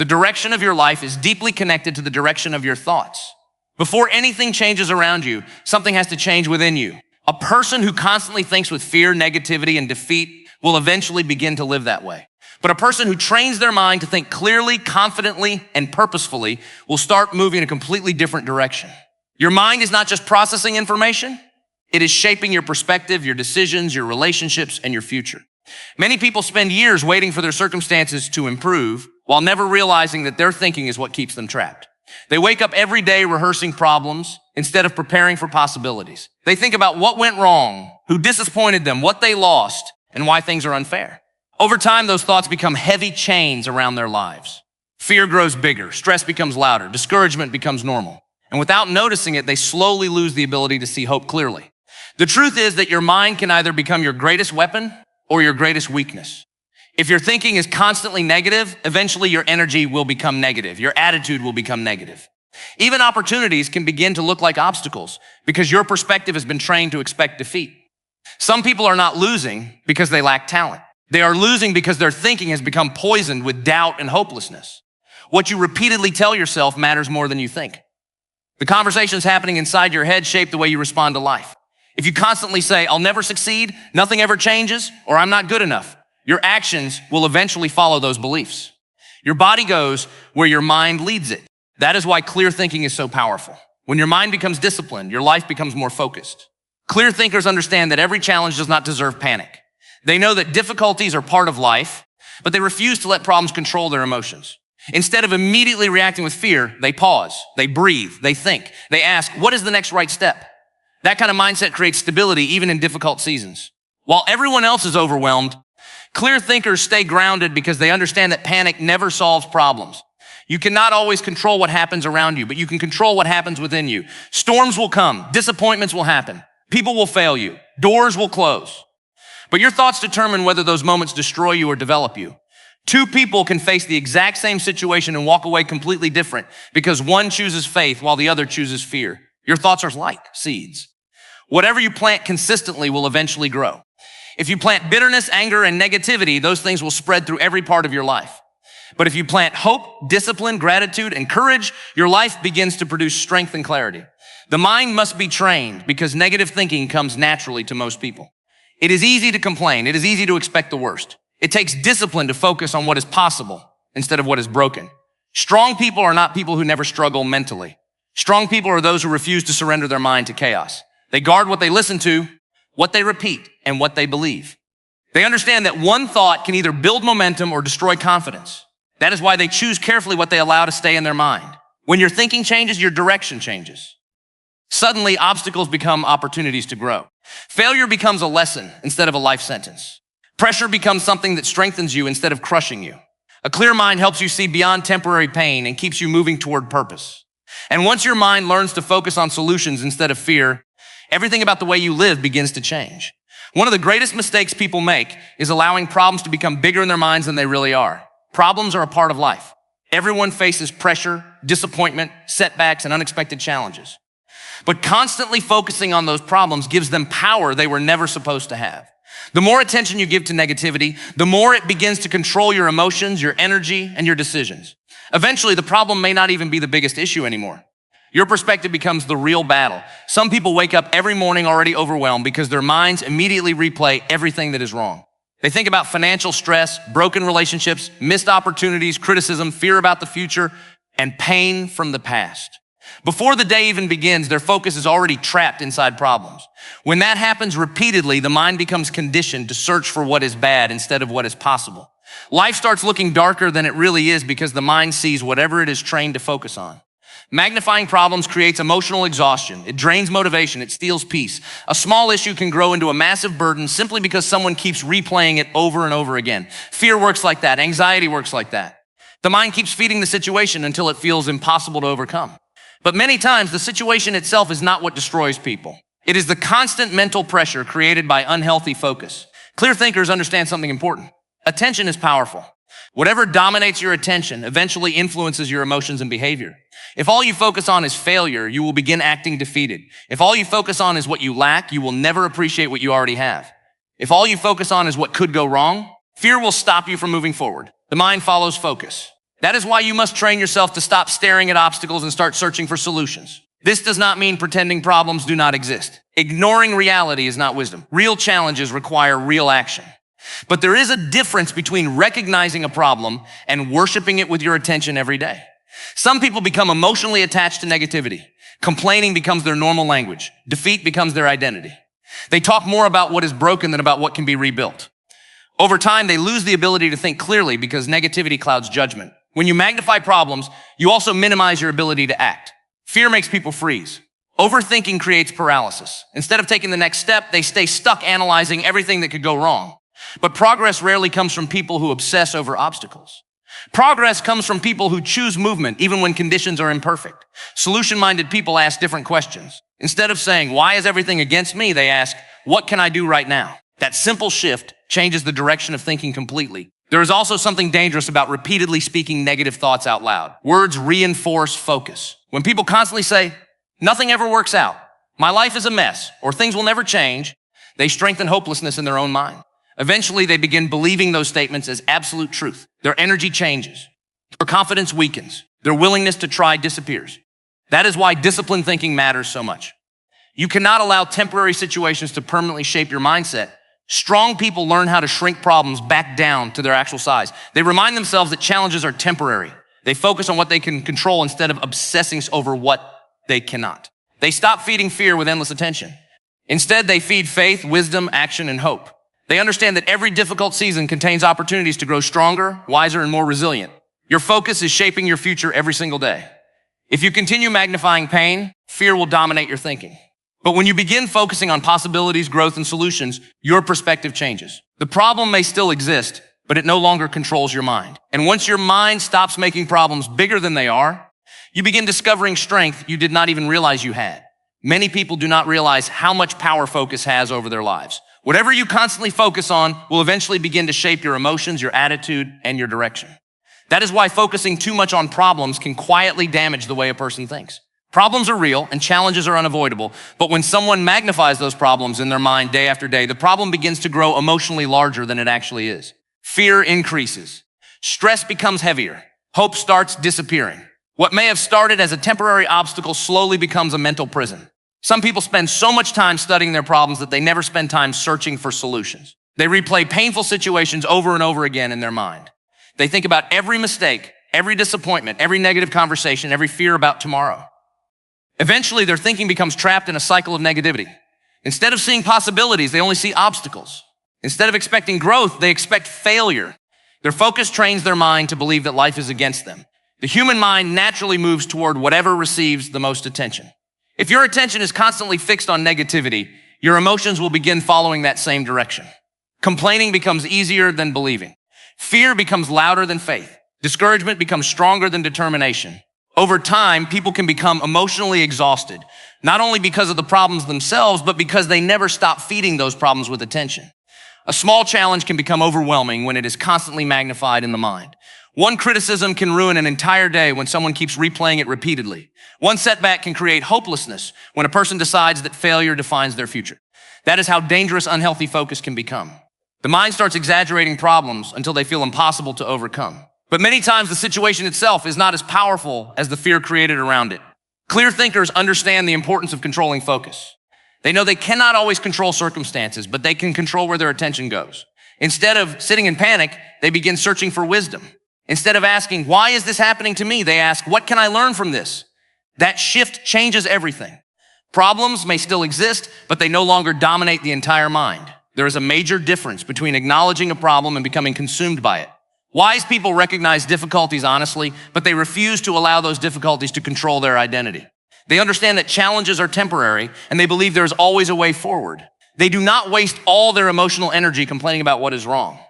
The direction of your life is deeply connected to the direction of your thoughts. Before anything changes around you, something has to change within you. A person who constantly thinks with fear, negativity, and defeat will eventually begin to live that way. But a person who trains their mind to think clearly, confidently, and purposefully will start moving in a completely different direction. Your mind is not just processing information, it is shaping your perspective, your decisions, your relationships, and your future. Many people spend years waiting for their circumstances to improve while never realizing that their thinking is what keeps them trapped. They wake up every day rehearsing problems instead of preparing for possibilities. They think about what went wrong, who disappointed them, what they lost, and why things are unfair. Over time, those thoughts become heavy chains around their lives. Fear grows bigger, stress becomes louder, discouragement becomes normal. And without noticing it, they slowly lose the ability to see hope clearly. The truth is that your mind can either become your greatest weapon or your greatest weakness. If your thinking is constantly negative, eventually your energy will become negative. Your attitude will become negative. Even opportunities can begin to look like obstacles because your perspective has been trained to expect defeat. Some people are not losing because they lack talent. They are losing because their thinking has become poisoned with doubt and hopelessness. What you repeatedly tell yourself matters more than you think. The conversations happening inside your head shape the way you respond to life. If you constantly say, I'll never succeed, nothing ever changes, or I'm not good enough, your actions will eventually follow those beliefs. Your body goes where your mind leads it. That is why clear thinking is so powerful. When your mind becomes disciplined, your life becomes more focused. Clear thinkers understand that every challenge does not deserve panic. They know that difficulties are part of life, but they refuse to let problems control their emotions. Instead of immediately reacting with fear, they pause, they breathe, they think, they ask, what is the next right step? That kind of mindset creates stability even in difficult seasons. While everyone else is overwhelmed, clear thinkers stay grounded because they understand that panic never solves problems. You cannot always control what happens around you, but you can control what happens within you. Storms will come, disappointments will happen, people will fail you, doors will close. But your thoughts determine whether those moments destroy you or develop you. Two people can face the exact same situation and walk away completely different because one chooses faith while the other chooses fear. Your thoughts are like seeds. Whatever you plant consistently will eventually grow. If you plant bitterness, anger, and negativity, those things will spread through every part of your life. But if you plant hope, discipline, gratitude, and courage, your life begins to produce strength and clarity. The mind must be trained because negative thinking comes naturally to most people. It is easy to complain. It is easy to expect the worst. It takes discipline to focus on what is possible instead of what is broken. Strong people are not people who never struggle mentally. Strong people are those who refuse to surrender their mind to chaos. They guard what they listen to, what they repeat, and what they believe. They understand that one thought can either build momentum or destroy confidence. That is why they choose carefully what they allow to stay in their mind. When your thinking changes, your direction changes. Suddenly, obstacles become opportunities to grow. Failure becomes a lesson instead of a life sentence. Pressure becomes something that strengthens you instead of crushing you. A clear mind helps you see beyond temporary pain and keeps you moving toward purpose. And once your mind learns to focus on solutions instead of fear, everything about the way you live begins to change. One of the greatest mistakes people make is allowing problems to become bigger in their minds than they really are. Problems are a part of life. Everyone faces pressure, disappointment, setbacks, and unexpected challenges. But constantly focusing on those problems gives them power they were never supposed to have. The more attention you give to negativity, the more it begins to control your emotions, your energy, and your decisions. Eventually, the problem may not even be the biggest issue anymore. Your perspective becomes the real battle. Some people wake up every morning already overwhelmed because their minds immediately replay everything that is wrong. They think about financial stress, broken relationships, missed opportunities, criticism, fear about the future, and pain from the past. Before the day even begins, their focus is already trapped inside problems. When that happens repeatedly, the mind becomes conditioned to search for what is bad instead of what is possible. Life starts looking darker than it really is because the mind sees whatever it is trained to focus on. Magnifying problems creates emotional exhaustion. It drains motivation. It steals peace. A small issue can grow into a massive burden simply because someone keeps replaying it over and over again. Fear works like that. Anxiety works like that. The mind keeps feeding the situation until it feels impossible to overcome. But many times, the situation itself is not what destroys people. It is the constant mental pressure created by unhealthy focus. Clear thinkers understand something important. Attention is powerful. Whatever dominates your attention eventually influences your emotions and behavior. If all you focus on is failure, you will begin acting defeated. If all you focus on is what you lack, you will never appreciate what you already have. If all you focus on is what could go wrong, fear will stop you from moving forward. The mind follows focus. That is why you must train yourself to stop staring at obstacles and start searching for solutions. This does not mean pretending problems do not exist. Ignoring reality is not wisdom. Real challenges require real action. But there is a difference between recognizing a problem and worshiping it with your attention every day. Some people become emotionally attached to negativity. Complaining becomes their normal language. Defeat becomes their identity. They talk more about what is broken than about what can be rebuilt. Over time, they lose the ability to think clearly because negativity clouds judgment. When you magnify problems, you also minimize your ability to act. Fear makes people freeze. Overthinking creates paralysis. Instead of taking the next step, they stay stuck analyzing everything that could go wrong. But progress rarely comes from people who obsess over obstacles. Progress comes from people who choose movement even when conditions are imperfect. Solution-minded people ask different questions. Instead of saying, why is everything against me? They ask, what can I do right now? That simple shift changes the direction of thinking completely. There is also something dangerous about repeatedly speaking negative thoughts out loud. Words reinforce focus. When people constantly say, nothing ever works out, my life is a mess, or things will never change, they strengthen hopelessness in their own mind. Eventually, they begin believing those statements as absolute truth. Their energy changes. Their confidence weakens. Their willingness to try disappears. That is why disciplined thinking matters so much. You cannot allow temporary situations to permanently shape your mindset. Strong people learn how to shrink problems back down to their actual size. They remind themselves that challenges are temporary. They focus on what they can control instead of obsessing over what they cannot. They stop feeding fear with endless attention. Instead, they feed faith, wisdom, action, and hope. They understand that every difficult season contains opportunities to grow stronger, wiser, and more resilient. Your focus is shaping your future every single day. If you continue magnifying pain, fear will dominate your thinking. But when you begin focusing on possibilities, growth, and solutions, your perspective changes. The problem may still exist, but it no longer controls your mind. And once your mind stops making problems bigger than they are, you begin discovering strength you did not even realize you had. Many people do not realize how much power focus has over their lives. Whatever you constantly focus on will eventually begin to shape your emotions, your attitude, and your direction. That is why focusing too much on problems can quietly damage the way a person thinks. Problems are real and challenges are unavoidable, but when someone magnifies those problems in their mind day after day, the problem begins to grow emotionally larger than it actually is. Fear increases. Stress becomes heavier. Hope starts disappearing. What may have started as a temporary obstacle slowly becomes a mental prison. Some people spend so much time studying their problems that they never spend time searching for solutions. They replay painful situations over and over again in their mind. They think about every mistake, every disappointment, every negative conversation, every fear about tomorrow. Eventually, their thinking becomes trapped in a cycle of negativity. Instead of seeing possibilities, they only see obstacles. Instead of expecting growth, they expect failure. Their focus trains their mind to believe that life is against them. The human mind naturally moves toward whatever receives the most attention. If your attention is constantly fixed on negativity, your emotions will begin following that same direction. Complaining becomes easier than believing. Fear becomes louder than faith. Discouragement becomes stronger than determination. Over time, people can become emotionally exhausted, not only because of the problems themselves, but because they never stop feeding those problems with attention. A small challenge can become overwhelming when it is constantly magnified in the mind. One criticism can ruin an entire day when someone keeps replaying it repeatedly. One setback can create hopelessness when a person decides that failure defines their future. That is how dangerous unhealthy focus can become. The mind starts exaggerating problems until they feel impossible to overcome. But many times the situation itself is not as powerful as the fear created around it. Clear thinkers understand the importance of controlling focus. They know they cannot always control circumstances, but they can control where their attention goes. Instead of sitting in panic, they begin searching for wisdom. Instead of asking, why is this happening to me? They ask, what can I learn from this? That shift changes everything. Problems may still exist, but they no longer dominate the entire mind. There is a major difference between acknowledging a problem and becoming consumed by it. Wise people recognize difficulties honestly, but they refuse to allow those difficulties to control their identity. They understand that challenges are temporary, and they believe there is always a way forward. They do not waste all their emotional energy complaining about what is wrong.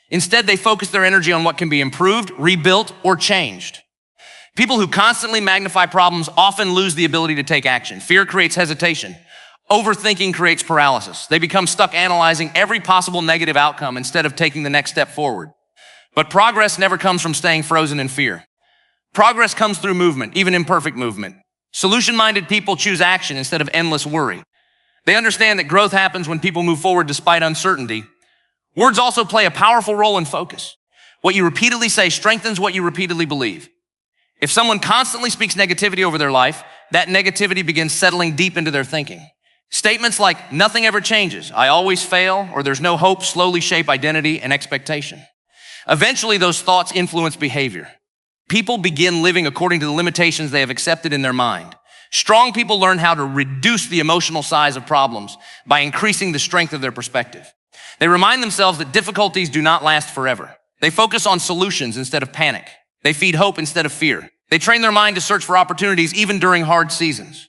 Instead, they focus their energy on what can be improved, rebuilt, or changed. People who constantly magnify problems often lose the ability to take action. Fear creates hesitation. Overthinking creates paralysis. They become stuck analyzing every possible negative outcome instead of taking the next step forward. But progress never comes from staying frozen in fear. Progress comes through movement, even imperfect movement. Solution-minded people choose action instead of endless worry. They understand that growth happens when people move forward despite uncertainty. Words also play a powerful role in focus. What you repeatedly say strengthens what you repeatedly believe. If someone constantly speaks negativity over their life, that negativity begins settling deep into their thinking. Statements like, nothing ever changes, I always fail, or there's no hope slowly shape identity and expectation. Eventually, those thoughts influence behavior. People begin living according to the limitations they have accepted in their mind. Strong people learn how to reduce the emotional size of problems by increasing the strength of their perspective. They remind themselves that difficulties do not last forever. They focus on solutions instead of panic. They feed hope instead of fear. They train their mind to search for opportunities even during hard seasons.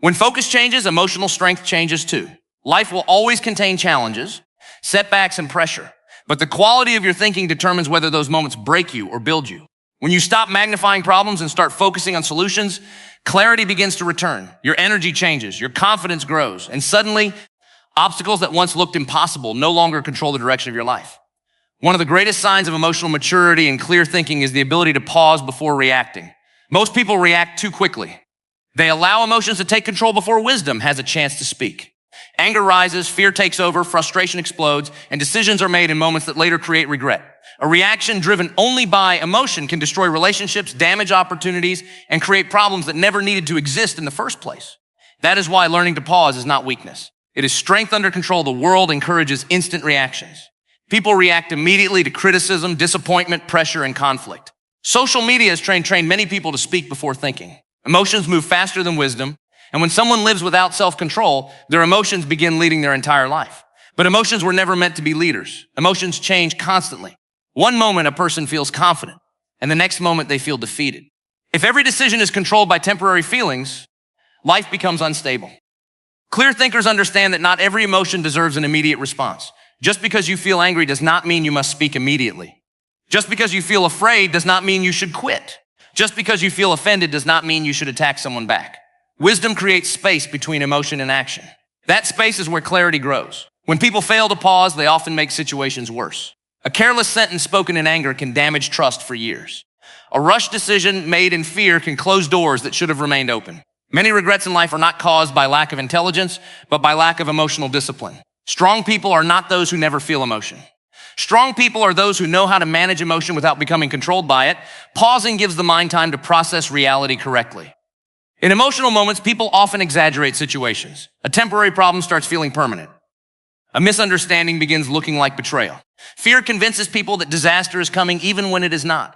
When focus changes, emotional strength changes too. Life will always contain challenges, setbacks, and pressure, but the quality of your thinking determines whether those moments break you or build you. When you stop magnifying problems and start focusing on solutions, clarity begins to return. Your energy changes, your confidence grows, and suddenly, obstacles that once looked impossible no longer control the direction of your life. One of the greatest signs of emotional maturity and clear thinking is the ability to pause before reacting. Most people react too quickly. They allow emotions to take control before wisdom has a chance to speak. Anger rises, fear takes over, frustration explodes, and decisions are made in moments that later create regret. A reaction driven only by emotion can destroy relationships, damage opportunities, and create problems that never needed to exist in the first place. That is why learning to pause is not weakness. It is strength under control. The world encourages instant reactions. People react immediately to criticism, disappointment, pressure, and conflict. Social media has trained many people to speak before thinking. Emotions move faster than wisdom, and when someone lives without self-control, their emotions begin leading their entire life. But emotions were never meant to be leaders. Emotions change constantly. One moment a person feels confident, and the next moment they feel defeated. If every decision is controlled by temporary feelings, life becomes unstable. Clear thinkers understand that not every emotion deserves an immediate response. Just because you feel angry does not mean you must speak immediately. Just because you feel afraid does not mean you should quit. Just because you feel offended does not mean you should attack someone back. Wisdom creates space between emotion and action. That space is where clarity grows. When people fail to pause, they often make situations worse. A careless sentence spoken in anger can damage trust for years. A rushed decision made in fear can close doors that should have remained open. Many regrets in life are not caused by lack of intelligence, but by lack of emotional discipline. Strong people are not those who never feel emotion. Strong people are those who know how to manage emotion without becoming controlled by it. Pausing gives the mind time to process reality correctly. In emotional moments, people often exaggerate situations. A temporary problem starts feeling permanent. A misunderstanding begins looking like betrayal. Fear convinces people that disaster is coming even when it is not.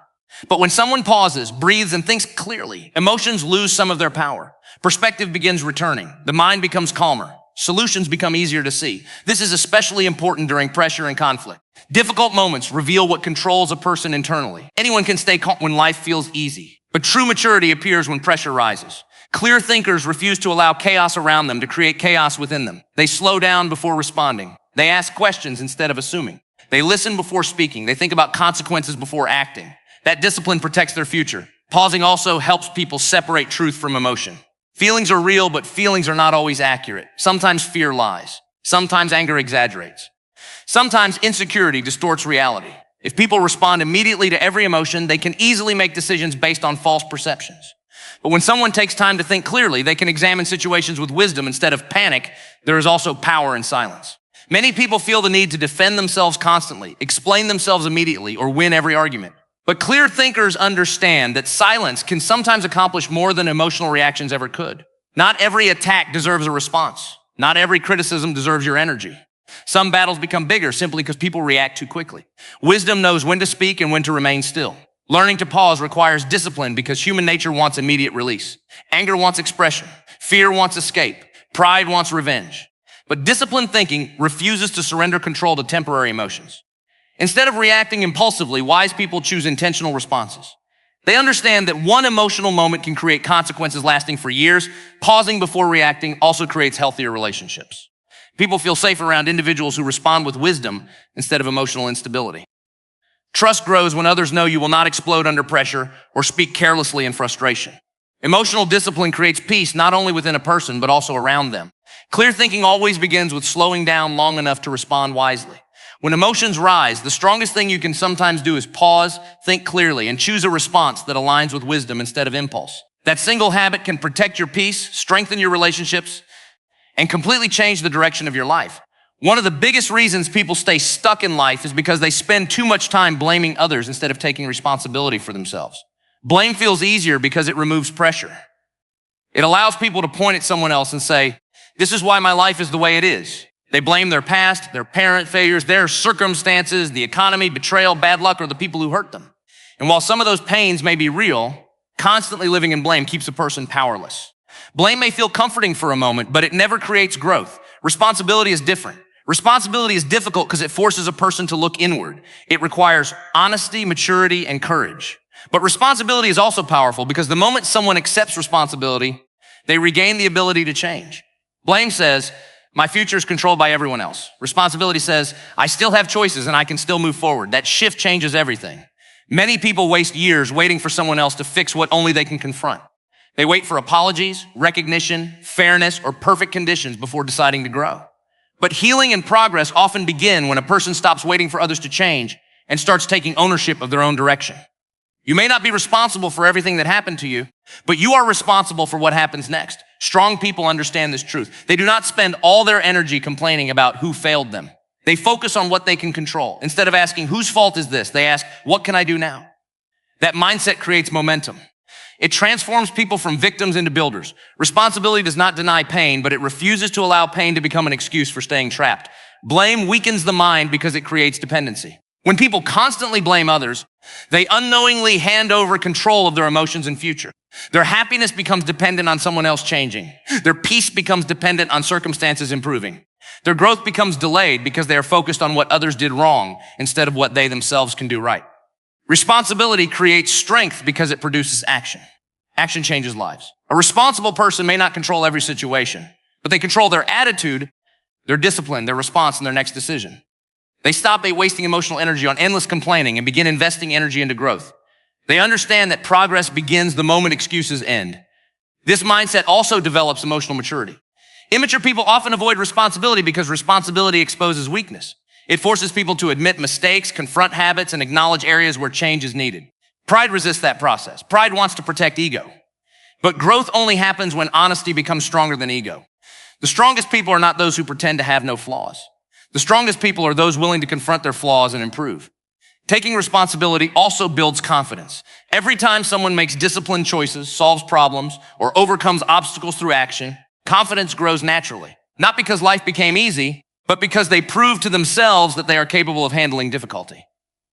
But when someone pauses, breathes, and thinks clearly, emotions lose some of their power. Perspective begins returning. The mind becomes calmer. Solutions become easier to see. This is especially important during pressure and conflict. Difficult moments reveal what controls a person internally. Anyone can stay calm when life feels easy, but true maturity appears when pressure rises. Clear thinkers refuse to allow chaos around them to create chaos within them. They slow down before responding. They ask questions instead of assuming. They listen before speaking. They think about consequences before acting. That discipline protects their future. Pausing also helps people separate truth from emotion. Feelings are real, but feelings are not always accurate. Sometimes fear lies. Sometimes anger exaggerates. Sometimes insecurity distorts reality. If people respond immediately to every emotion, they can easily make decisions based on false perceptions. But when someone takes time to think clearly, they can examine situations with wisdom instead of panic. There is also power in silence. Many people feel the need to defend themselves constantly, explain themselves immediately, or win every argument. But clear thinkers understand that silence can sometimes accomplish more than emotional reactions ever could. Not every attack deserves a response. Not every criticism deserves your energy. Some battles become bigger simply because people react too quickly. Wisdom knows when to speak and when to remain still. Learning to pause requires discipline because human nature wants immediate release. Anger wants expression. Fear wants escape. Pride wants revenge. But disciplined thinking refuses to surrender control to temporary emotions. Instead of reacting impulsively, wise people choose intentional responses. They understand that one emotional moment can create consequences lasting for years. Pausing before reacting also creates healthier relationships. People feel safe around individuals who respond with wisdom instead of emotional instability. Trust grows when others know you will not explode under pressure or speak carelessly in frustration. Emotional discipline creates peace not only within a person, but also around them. Clear thinking always begins with slowing down long enough to respond wisely. When emotions rise, the strongest thing you can sometimes do is pause, think clearly, and choose a response that aligns with wisdom instead of impulse. That single habit can protect your peace, strengthen your relationships, and completely change the direction of your life. One of the biggest reasons people stay stuck in life is because they spend too much time blaming others instead of taking responsibility for themselves. Blame feels easier because it removes pressure. It allows people to point at someone else and say, this is why my life is the way it is. They blame their past, their parent failures, their circumstances, the economy, betrayal, bad luck, or the people who hurt them. And while some of those pains may be real, constantly living in blame keeps a person powerless. Blame may feel comforting for a moment, but it never creates growth. Responsibility is different. Responsibility is difficult because it forces a person to look inward. It requires honesty, maturity, and courage. But responsibility is also powerful because the moment someone accepts responsibility, they regain the ability to change. Blame says, my future is controlled by everyone else. Responsibility says, I still have choices and I can still move forward. That shift changes everything. Many people waste years waiting for someone else to fix what only they can confront. They wait for apologies, recognition, fairness, or perfect conditions before deciding to grow. But healing and progress often begin when a person stops waiting for others to change and starts taking ownership of their own direction. You may not be responsible for everything that happened to you, but you are responsible for what happens next. Strong people understand this truth. They do not spend all their energy complaining about who failed them. They focus on what they can control. Instead of asking, whose fault is this? They ask, what can I do now? That mindset creates momentum. It transforms people from victims into builders. Responsibility does not deny pain, but it refuses to allow pain to become an excuse for staying trapped. Blame weakens the mind because it creates dependency. When people constantly blame others, they unknowingly hand over control of their emotions and future. Their happiness becomes dependent on someone else changing. Their peace becomes dependent on circumstances improving. Their growth becomes delayed because they are focused on what others did wrong instead of what they themselves can do right. Responsibility creates strength because it produces action. Action changes lives. A responsible person may not control every situation, but they control their attitude, their discipline, their response, and their next decision. They stop wasting emotional energy on endless complaining and begin investing energy into growth. They understand that progress begins the moment excuses end. This mindset also develops emotional maturity. Immature people often avoid responsibility because responsibility exposes weakness. It forces people to admit mistakes, confront habits, and acknowledge areas where change is needed. Pride resists that process. Pride wants to protect ego. But growth only happens when honesty becomes stronger than ego. The strongest people are not those who pretend to have no flaws. The strongest people are those willing to confront their flaws and improve. Taking responsibility also builds confidence. Every time someone makes disciplined choices, solves problems, or overcomes obstacles through action, confidence grows naturally. Not because life became easy, but because they prove to themselves that they are capable of handling difficulty.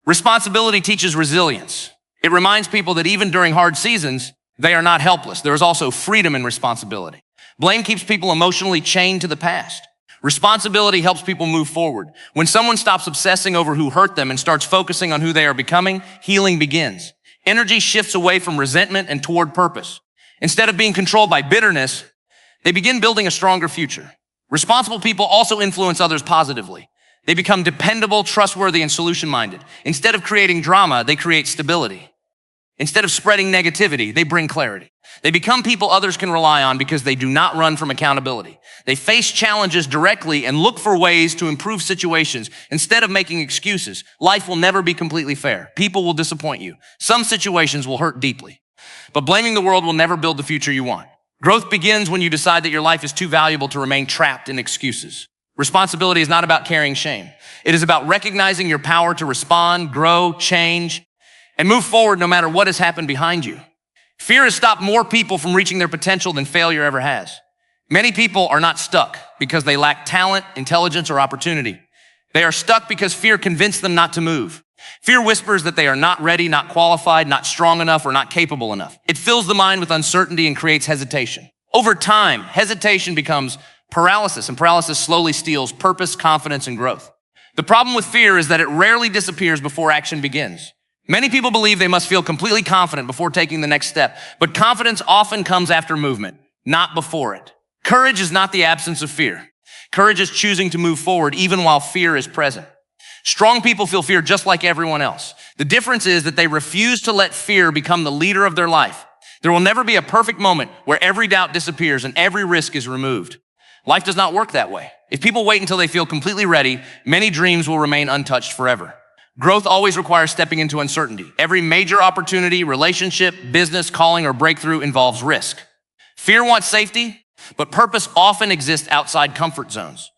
Responsibility teaches resilience. It reminds people that even during hard seasons, they are not helpless. There is also freedom in responsibility. Blame keeps people emotionally chained to the past. Responsibility helps people move forward. When someone stops obsessing over who hurt them and starts focusing on who they are becoming, healing begins. Energy shifts away from resentment and toward purpose. Instead of being controlled by bitterness, they begin building a stronger future. Responsible people also influence others positively. They become dependable, trustworthy, and solution-minded. Instead of creating drama, they create stability. Instead of spreading negativity, they bring clarity. They become people others can rely on because they do not run from accountability. They face challenges directly and look for ways to improve situations instead of making excuses. Life will never be completely fair. People will disappoint you. Some situations will hurt deeply. But blaming the world will never build the future you want. Growth begins when you decide that your life is too valuable to remain trapped in excuses. Responsibility is not about carrying shame. It is about recognizing your power to respond, grow, change, and move forward no matter what has happened behind you. Fear has stopped more people from reaching their potential than failure ever has. Many people are not stuck because they lack talent, intelligence, or opportunity. They are stuck because fear convinced them not to move. Fear whispers that they are not ready, not qualified, not strong enough, or not capable enough. It fills the mind with uncertainty and creates hesitation. Over time, hesitation becomes paralysis, and paralysis slowly steals purpose, confidence, and growth. The problem with fear is that it rarely disappears before action begins. Many people believe they must feel completely confident before taking the next step, but confidence often comes after movement, not before it. Courage is not the absence of fear. Courage is choosing to move forward even while fear is present. Strong people feel fear just like everyone else. The difference is that they refuse to let fear become the leader of their life. There will never be a perfect moment where every doubt disappears and every risk is removed. Life does not work that way. If people wait until they feel completely ready, many dreams will remain untouched forever. Growth always requires stepping into uncertainty. Every major opportunity, relationship, business, calling, or breakthrough involves risk. Fear wants safety, but purpose often exists outside comfort zones.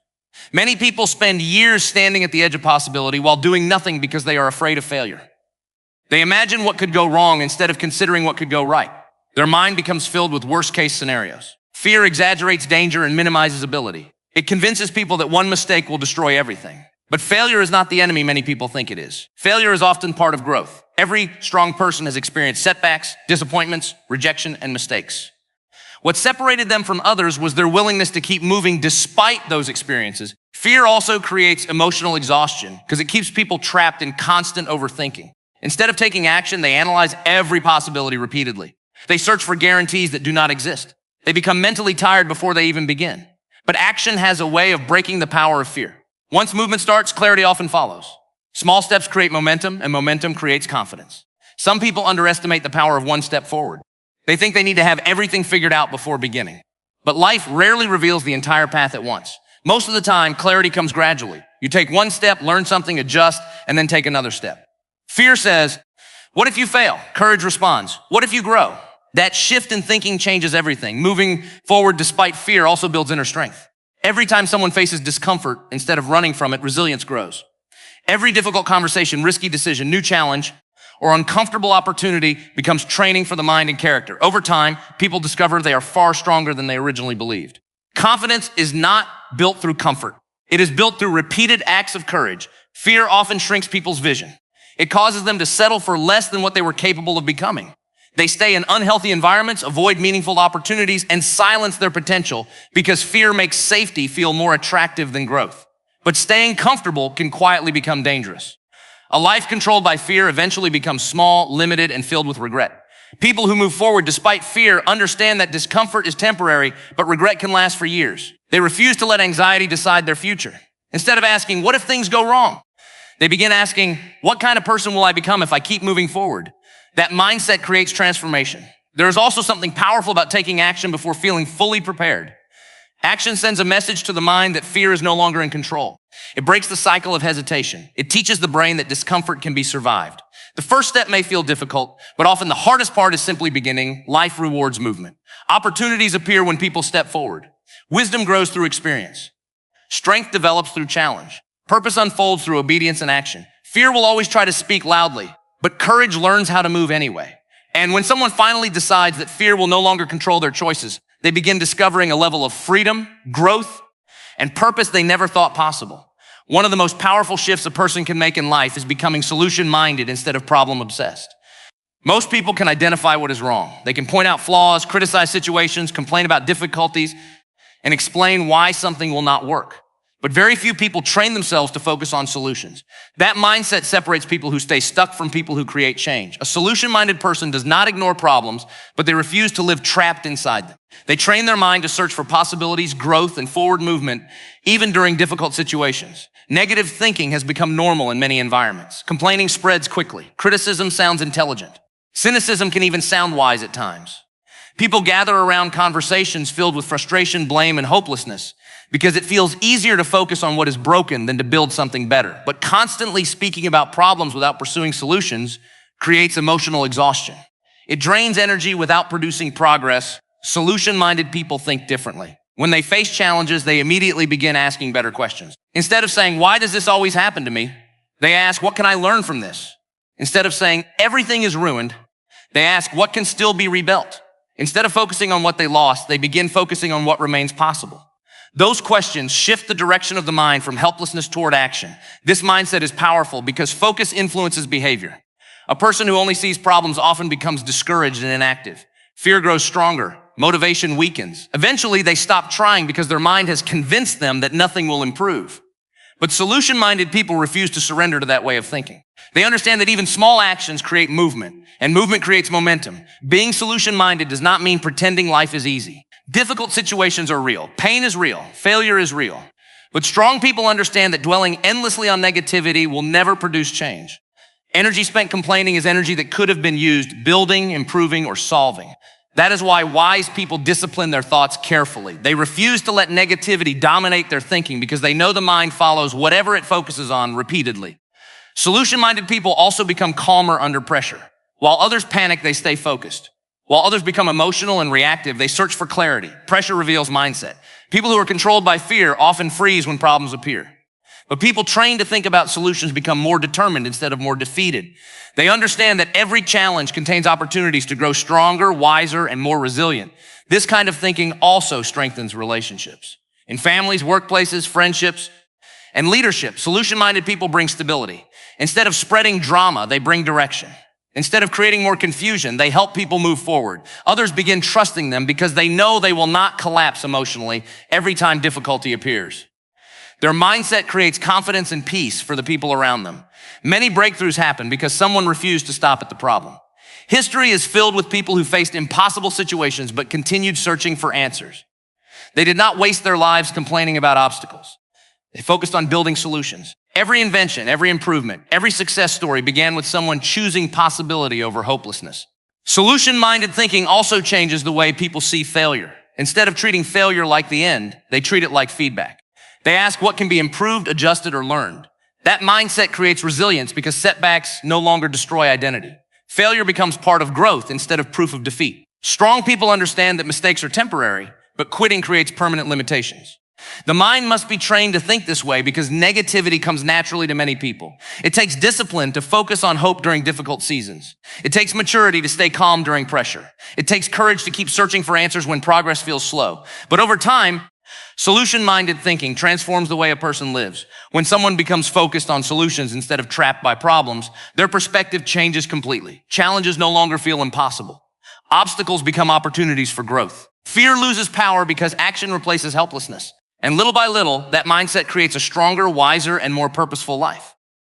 Many people spend years standing at the edge of possibility while doing nothing because they are afraid of failure. They imagine what could go wrong instead of considering what could go right. Their mind becomes filled with worst-case scenarios. Fear exaggerates danger and minimizes ability. It convinces people that one mistake will destroy everything. But failure is not the enemy many people think it is. Failure is often part of growth. Every strong person has experienced setbacks, disappointments, rejection, and mistakes. What separated them from others was their willingness to keep moving despite those experiences. Fear also creates emotional exhaustion because it keeps people trapped in constant overthinking. Instead of taking action, they analyze every possibility repeatedly. They search for guarantees that do not exist. They become mentally tired before they even begin. But action has a way of breaking the power of fear. Once movement starts, clarity often follows. Small steps create momentum, and momentum creates confidence. Some people underestimate the power of one step forward. They think they need to have everything figured out before beginning. But life rarely reveals the entire path at once. Most of the time, clarity comes gradually. You take one step, learn something, adjust, and then take another step. Fear says, what if you fail? Courage responds, what if you grow? That shift in thinking changes everything. Moving forward despite fear also builds inner strength. Every time someone faces discomfort, instead of running from it, resilience grows. Every difficult conversation, risky decision, new challenge, or uncomfortable opportunity becomes training for the mind and character. Over time, people discover they are far stronger than they originally believed. Confidence is not built through comfort. It is built through repeated acts of courage. Fear often shrinks people's vision. It causes them to settle for less than what they were capable of becoming. They stay in unhealthy environments, avoid meaningful opportunities, and silence their potential because fear makes safety feel more attractive than growth. But staying comfortable can quietly become dangerous. A life controlled by fear eventually becomes small, limited, and filled with regret. People who move forward despite fear understand that discomfort is temporary, but regret can last for years. They refuse to let anxiety decide their future. Instead of asking, what if things go wrong? They begin asking, what kind of person will I become if I keep moving forward? That mindset creates transformation. There is also something powerful about taking action before feeling fully prepared. Action sends a message to the mind that fear is no longer in control. It breaks the cycle of hesitation. It teaches the brain that discomfort can be survived. The first step may feel difficult, but often the hardest part is simply beginning. Life rewards movement. Opportunities appear when people step forward. Wisdom grows through experience. Strength develops through challenge. Purpose unfolds through obedience and action. Fear will always try to speak loudly, but courage learns how to move anyway. And when someone finally decides that fear will no longer control their choices, they begin discovering a level of freedom, growth, and purpose they never thought possible. One of the most powerful shifts a person can make in life is becoming solution-minded instead of problem-obsessed. Most people can identify what is wrong. They can point out flaws, criticize situations, complain about difficulties, and explain why something will not work. But very few people train themselves to focus on solutions. That mindset separates people who stay stuck from people who create change. A solution-minded person does not ignore problems, but they refuse to live trapped inside them. They train their mind to search for possibilities, growth, and forward movement, even during difficult situations. Negative thinking has become normal in many environments. Complaining spreads quickly. Criticism sounds intelligent. Cynicism can even sound wise at times. People gather around conversations filled with frustration, blame, and hopelessness because it feels easier to focus on what is broken than to build something better. But constantly speaking about problems without pursuing solutions creates emotional exhaustion. It drains energy without producing progress. Solution-minded people think differently. When they face challenges, they immediately begin asking better questions. Instead of saying, why does this always happen to me? They ask, what can I learn from this? Instead of saying, everything is ruined, they ask, what can still be rebuilt? Instead of focusing on what they lost, they begin focusing on what remains possible. Those questions shift the direction of the mind from helplessness toward action. This mindset is powerful because focus influences behavior. A person who only sees problems often becomes discouraged and inactive. Fear grows stronger. Motivation weakens. Eventually, they stop trying because their mind has convinced them that nothing will improve. But solution-minded people refuse to surrender to that way of thinking. They understand that even small actions create movement, and movement creates momentum. Being solution-minded does not mean pretending life is easy. Difficult situations are real. Pain is real. Failure is real. But strong people understand that dwelling endlessly on negativity will never produce change. Energy spent complaining is energy that could have been used building, improving, or solving. That is why wise people discipline their thoughts carefully. They refuse to let negativity dominate their thinking because they know the mind follows whatever it focuses on repeatedly. Solution-minded people also become calmer under pressure. While others panic, they stay focused. While others become emotional and reactive, they search for clarity. Pressure reveals mindset. People who are controlled by fear often freeze when problems appear. But people trained to think about solutions become more determined instead of more defeated. They understand that every challenge contains opportunities to grow stronger, wiser, and more resilient. This kind of thinking also strengthens relationships. In families, workplaces, friendships, and leadership, solution-minded people bring stability. Instead of spreading drama, they bring direction. Instead of creating more confusion, they help people move forward. Others begin trusting them because they know they will not collapse emotionally every time difficulty appears. Their mindset creates confidence and peace for the people around them. Many breakthroughs happen because someone refused to stop at the problem. History is filled with people who faced impossible situations but continued searching for answers. They did not waste their lives complaining about obstacles. They focused on building solutions. Every invention, every improvement, every success story began with someone choosing possibility over hopelessness. Solution-minded thinking also changes the way people see failure. Instead of treating failure like the end, they treat it like feedback. They ask what can be improved, adjusted, or learned. That mindset creates resilience because setbacks no longer destroy identity. Failure becomes part of growth instead of proof of defeat. Strong people understand that mistakes are temporary, but quitting creates permanent limitations. The mind must be trained to think this way because negativity comes naturally to many people. It takes discipline to focus on hope during difficult seasons. It takes maturity to stay calm during pressure. It takes courage to keep searching for answers when progress feels slow. But over time, solution-minded thinking transforms the way a person lives. When someone becomes focused on solutions instead of trapped by problems, their perspective changes completely. Challenges no longer feel impossible. Obstacles become opportunities for growth. Fear loses power because action replaces helplessness. And little by little, that mindset creates a stronger, wiser, and more purposeful life.